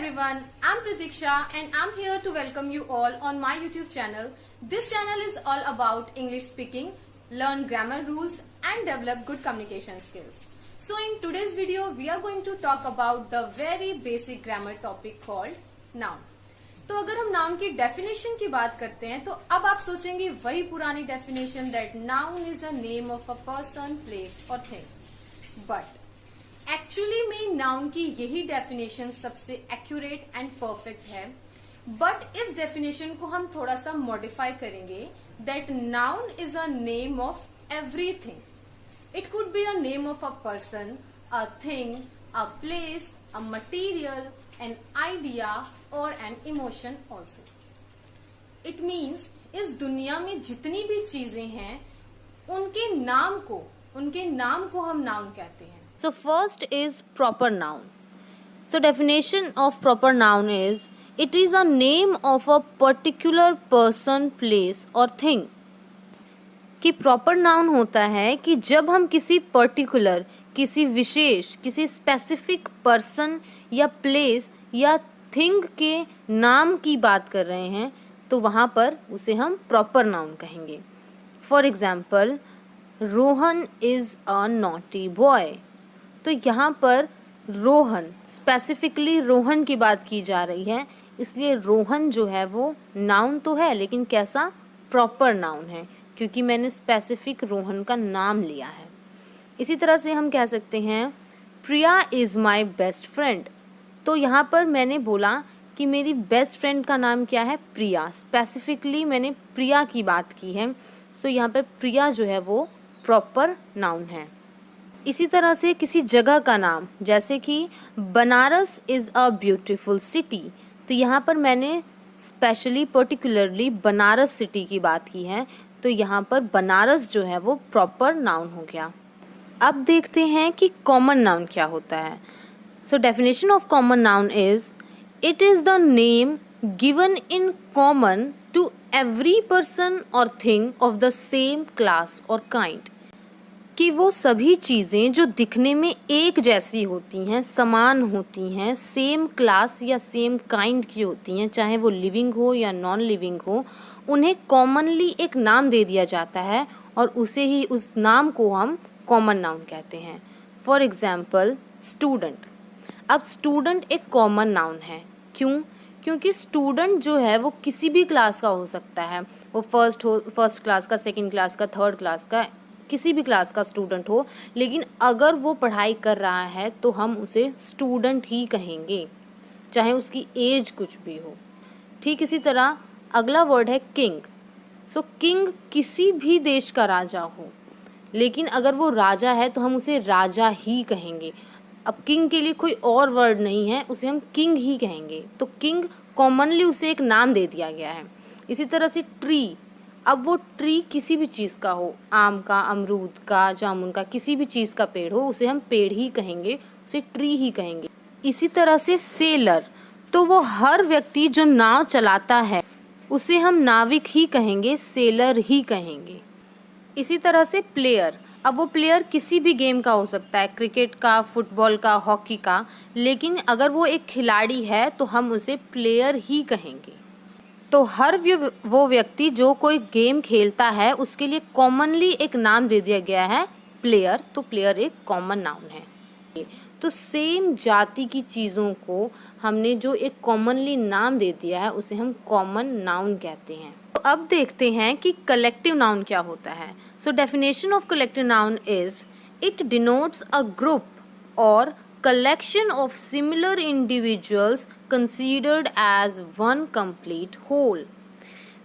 everyone, I'm Pratiksha and I'm here to welcome you all on my YouTube channel. This channel is all about English speaking, learn grammar rules and develop good communication skills. So in today's video, we are going to talk about the very basic grammar topic called noun. तो अगर हम noun की definition की बात करते हैं तो अब आप सोचेंगे वही पुरानी definition that noun is a name of a person, place और थिंग, बट एक्चुअली में नाउन की यही डेफिनेशन सबसे एक्यूरेट एंड परफेक्ट है. बट इस डेफिनेशन को हम थोड़ा सा मॉडिफाई करेंगे that noun is a name of everything. It could be a name of a person, a thing, a place, a material, an idea or an emotion also. It means इस दुनिया में जितनी भी चीजें हैं उनके नाम को हम नाउन कहते हैं. So first is proper noun. So definition of proper noun is it is a name of a particular person, place or thing. कि प्रॉपर नाउन होता है कि जब हम किसी पर्टिकुलर, किसी विशेष, किसी स्पेसिफिक पर्सन या प्लेस या थिंग के नाम की बात कर रहे हैं तो वहाँ पर उसे हम प्रॉपर नाउन कहेंगे. For example, Rohan is a naughty boy. तो यहाँ पर रोहन, स्पेसिफिकली रोहन की बात की जा रही है, इसलिए रोहन जो है वो नाउन तो है लेकिन कैसा, प्रॉपर नाउन है क्योंकि मैंने स्पेसिफिक रोहन का नाम लिया है. इसी तरह से हम कह सकते हैं प्रिया इज़ माई बेस्ट फ्रेंड. तो यहाँ पर मैंने बोला कि मेरी बेस्ट फ्रेंड का नाम क्या है, प्रिया. स्पेसिफिकली मैंने प्रिया की बात की है, तो यहाँ पर प्रिया जो है वो प्रॉपर नाउन है. इसी तरह से किसी जगह का नाम, जैसे कि Banaras is a beautiful city. तो यहाँ पर मैंने स्पेशली पर्टिकुलरली बनारस सिटी की बात की है, तो यहाँ पर बनारस जो है वो प्रॉपर नाउन हो गया. अब देखते हैं कि कॉमन नाउन क्या होता है. So definition of common noun is it is the name given in common to every person और thing of the same class और काइंड. कि वो सभी चीज़ें जो दिखने में एक जैसी होती हैं, समान होती हैं, सेम क्लास या सेम काइंड की होती हैं, चाहे वो लिविंग हो या नॉन लिविंग हो, उन्हें कॉमनली एक नाम दे दिया जाता है और उसे ही, उस नाम को हम कॉमन नाउन कहते हैं. For example, student. अब स्टूडेंट एक कॉमन नाउन है. क्यों? क्योंकि स्टूडेंट जो है वो किसी भी क्लास का हो सकता है. वो फर्स्ट क्लास का, सेकंड क्लास का, थर्ड क्लास का, किसी भी क्लास का स्टूडेंट हो, लेकिन अगर वो पढ़ाई कर रहा है तो हम उसे स्टूडेंट ही कहेंगे, चाहे उसकी एज कुछ भी हो. ठीक इसी तरह अगला वर्ड है किंग. सो किंग किसी भी देश का राजा हो, लेकिन अगर वो राजा है तो हम उसे राजा ही कहेंगे. अब किंग के लिए कोई और वर्ड नहीं है, उसे हम किंग ही कहेंगे. तो किंग कॉमनली उसे एक नाम दे दिया गया है. इसी तरह से ट्री. अब वो ट्री किसी भी चीज़ का हो, आम का, अमरूद का, जामुन का, किसी भी चीज़ का पेड़ हो, उसे हम पेड़ ही कहेंगे, उसे ट्री ही कहेंगे. इसी तरह से सेलर. तो वो हर व्यक्ति जो नाव चलाता है उसे हम नाविक ही कहेंगे, सेलर ही कहेंगे. इसी तरह से प्लेयर. अब वो प्लेयर किसी भी गेम का हो सकता है, क्रिकेट का, फुटबॉल का, हॉकी का, लेकिन अगर वो एक खिलाड़ी है तो हम उसे प्लेयर ही कहेंगे. तो हर वो व्यक्ति जो कोई गेम खेलता है उसके लिए कॉमनली एक नाम दे दिया गया है, प्लेयर. तो प्लेयर एक कॉमन नाउन है. तो सेम जाति की चीज़ों को हमने जो एक कॉमनली नाम दे दिया है उसे हम कॉमन नाउन कहते हैं. तो अब देखते हैं कि कलेक्टिव नाउन क्या होता है. So definition of collective noun is it denotes a group और collection of similar individuals considered as one complete whole.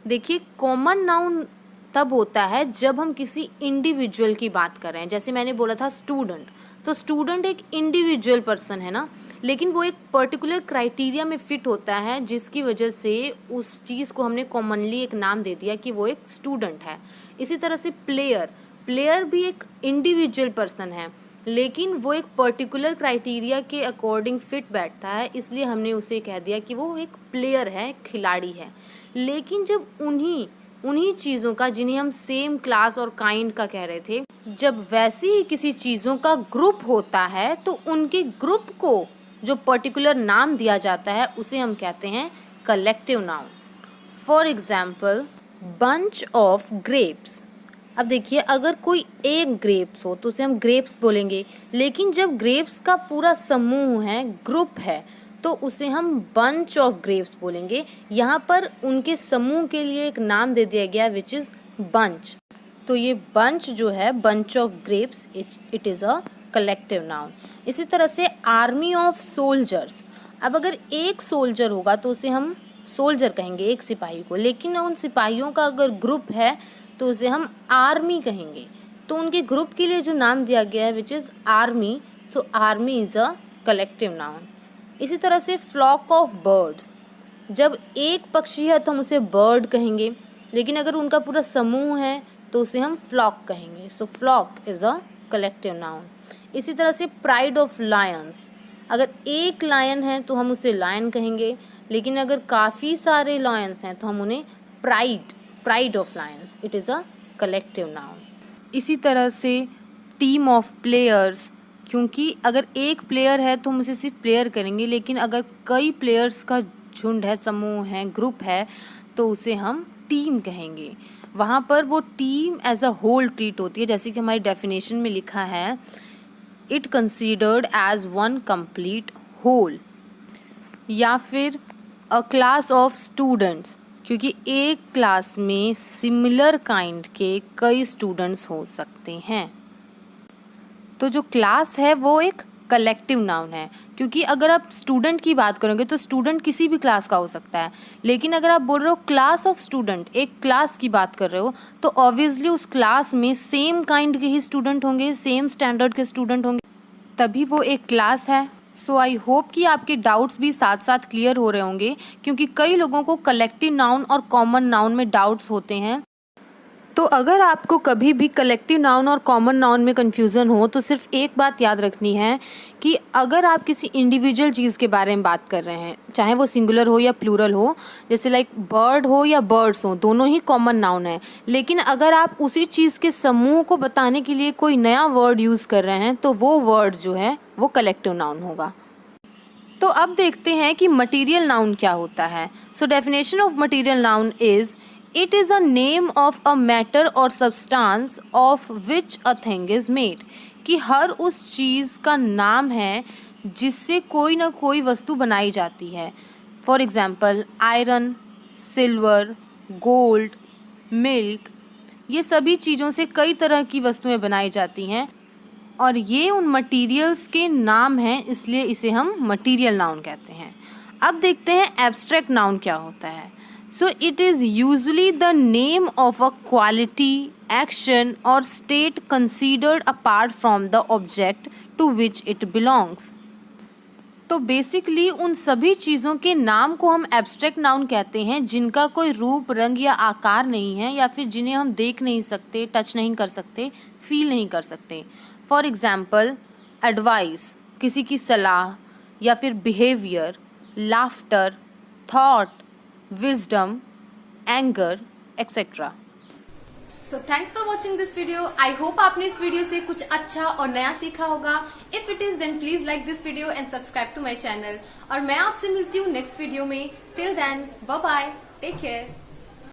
देखिए, कॉमन नाउन तब होता है जब हम किसी इंडिविजुअल की बात कर रहे हैं. जैसे मैंने बोला था स्टूडेंट, तो स्टूडेंट एक इंडिविजुअल पर्सन है ना, लेकिन वो एक पर्टिकुलर क्राइटेरिया में फिट होता है जिसकी वजह से उस चीज़ को हमने कॉमनली एक नाम दे दिया कि वो एक स्टूडेंट है. इसी तरह से प्लेयर भी एक इंडिविजुअल पर्सन है, लेकिन वो एक पर्टिकुलर क्राइटेरिया के अकॉर्डिंग फिट बैठता है, इसलिए हमने उसे कह दिया कि वो एक प्लेयर है, खिलाड़ी है. लेकिन जब उन्हीं चीज़ों का, जिन्हें हम सेम क्लास और काइंड का कह रहे थे, जब वैसी ही किसी चीज़ों का ग्रुप होता है तो उनके ग्रुप को जो पर्टिकुलर नाम दिया जाता है उसे हम कहते हैं collective noun. For example bunch of grapes. अब देखिए, अगर कोई एक ग्रेप्स हो तो उसे हम ग्रेप्स बोलेंगे, लेकिन जब ग्रेप्स का पूरा समूह है, ग्रुप है, तो उसे हम बंच ऑफ ग्रेप्स बोलेंगे। यहाँ पर उनके समूह के लिए एक नाम दे दिया गया विच इज़ बंच। तो ये बंच जो है, bunch of grapes, it is a collective noun. इसी तरह से आर्मी ऑफ सोल्जर्स। अब अगर एक सोल्जर होगा तो उसे हम सोल्जर कहेंगे, एक सिपाही को, लेकिन उन सिपाहियों का अगर ग्रुप है तो उसे हम आर्मी कहेंगे। तो उनके ग्रुप के लिए जो नाम दिया गया है which is army, so army is a collective noun. इसी तरह से फ्लॉक ऑफ बर्ड्स। जब एक पक्षी है तो हम उसे बर्ड कहेंगे, लेकिन अगर उनका पूरा समूह है तो उसे हम फ्लॉक कहेंगे। So flock is a collective noun. इसी तरह से प्राइड ऑफ लायंस। अगर एक लायन है तो हम उसे लायन कहेंगे, लेकिन अगर काफ़ी सारे लायंस हैं तो हम उन्हें pride of Lions, it is a collective noun. इसी तरह से टीम ऑफ प्लेयर्स, क्योंकि अगर एक प्लेयर है तो हम उसे सिर्फ प्लेयर करेंगे, लेकिन अगर कई प्लेयर्स का झुंड है, समूह है, ग्रुप है, तो उसे हम टीम कहेंगे। वहाँ पर वो team as a whole treat होती है, जैसे कि हमारी डेफिनेशन में लिखा है, it considered as one complete whole. या फिर अ क्लास ऑफ स्टूडेंट्स, क्योंकि एक क्लास में सिमिलर काइंड के कई स्टूडेंट्स हो सकते हैं। तो जो क्लास है वो एक कलेक्टिव नाउन है, क्योंकि अगर आप स्टूडेंट की बात करोगे तो स्टूडेंट किसी भी क्लास का हो सकता है, लेकिन अगर आप बोल रहे हो क्लास ऑफ स्टूडेंट, एक क्लास की बात कर रहे हो, तो ऑब्वियसली उस क्लास में सेम काइंड के ही स्टूडेंट होंगे, सेम स्टैंडर्ड के स्टूडेंट होंगे, तभी वो एक क्लास है। सो आई होप कि आपके डाउट्स भी साथ साथ क्लियर हो रहे होंगे, क्योंकि कई लोगों को कलेक्टिव नाउन और कॉमन नाउन में डाउट्स होते हैं। तो अगर आपको कभी भी कलेक्टिव नाउन और कॉमन नाउन में कन्फ्यूज़न हो तो सिर्फ एक बात याद रखनी है कि अगर आप किसी इंडिविजुअल चीज़ के बारे में बात कर रहे हैं, चाहे वो सिंगुलर हो या प्लूरल हो, जैसे लाइक बर्ड हो या बर्ड्स हो, दोनों ही कॉमन नाउन है, लेकिन अगर आप उसी चीज़ के समूह को बताने के लिए कोई नया वर्ड यूज़ कर रहे हैं तो वो वर्ड जो है वो कलेक्टिव नाउन होगा। तो अब देखते हैं कि मटीरियल नाउन क्या होता है। So definition of material noun is, it is a name of a matter or substance of which a thing is made। कि हर उस चीज़ का नाम है जिससे कोई ना कोई वस्तु बनाई जाती है। For example iron, silver, gold, milk, ये सभी चीज़ों से कई तरह की वस्तुएं बनाई जाती हैं और ये उन मटीरियल्स के नाम हैं, इसलिए इसे हम मटीरियल नाउन कहते हैं। अब देखते हैं एब्स्ट्रैक्ट नाउन क्या होता है। So it is usually the name of a quality, action or state considered apart from the object to which it belongs। तो बेसिकली उन सभी चीज़ों के नाम को हम एब्स्ट्रैक्ट नाउन कहते हैं जिनका कोई रूप, रंग या आकार नहीं है, या फिर जिन्हें हम देख नहीं सकते, टच नहीं कर सकते, फील नहीं कर सकते। फॉर एग्ज़ाम्पल एडवाइस, किसी की सलाह, या फिर behaviour, laughter, thought, wisdom, anger, etc। So thanks for watching this video. I hope आपने इस वीडियो से कुछ अच्छा और नया सीखा होगा। If it is, then please like this video and subscribe to my channel। और मैं आपसे मिलती हूँ नेक्स्ट वीडियो में। Till then, bye bye, take care।